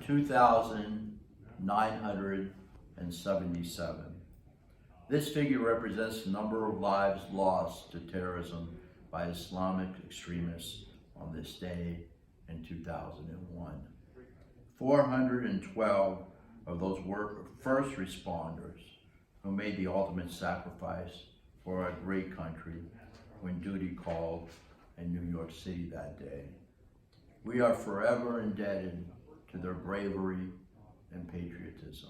2,977. This figure represents the number of lives lost to terrorism by Islamic extremists on this day in 2001. 412 of those were first responders who made the ultimate sacrifice for our great country when duty called in New York City that day. We are forever indebted to their bravery and patriotism.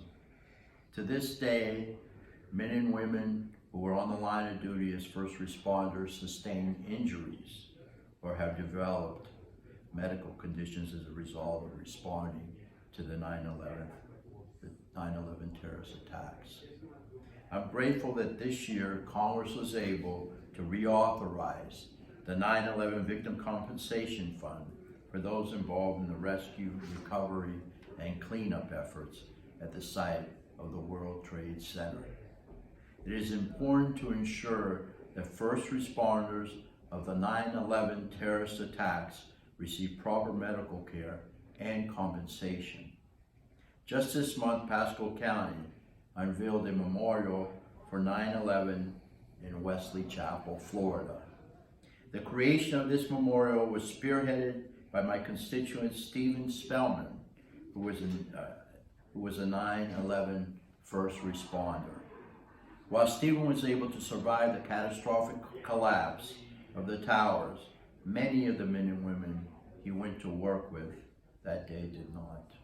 To this day, men and women who were on the line of duty as first responders sustain injuries or have developed medical conditions as a result of responding to the 9/11 terrorist attacks. I'm grateful that this year Congress was able to reauthorize the 9/11 Victim Compensation Fund for those involved in the rescue, recovery, and cleanup efforts at the site of the World Trade Center. It is important to ensure that first responders of the 9/11 terrorist attacks receive proper medical care and compensation. Just this month, Pasco County unveiled a memorial for 9/11 in Wesley Chapel, Florida. The creation of this memorial was spearheaded by my constituent Stephen Spellman, who was a 9/11 first responder. While Stephen was able to survive the catastrophic collapse of the towers, many of the men and women he went to work with that day did not.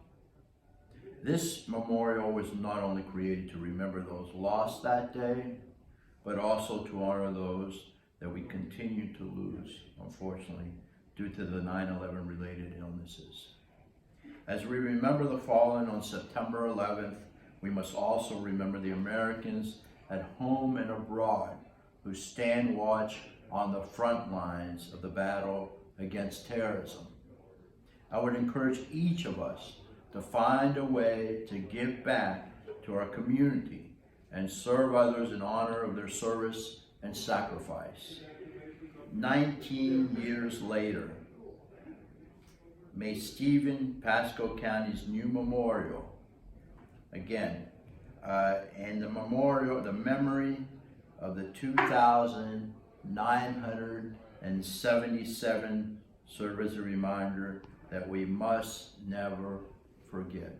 This memorial was not only created to remember those lost that day, but also to honor those that we continue to lose, unfortunately, due to the 9/11 related illnesses. As we remember the fallen on September 11th, we must also remember the Americans at home and abroad who stand watch on the front lines of the battle against terrorism. I would encourage each of us to find a way to give back to our community and serve others in honor of their service and sacrifice. 19 years later, may Stephen, Pasco County's new memorial, again, and the memorial, the memory of the 2,977 serve as a reminder that we must never forget.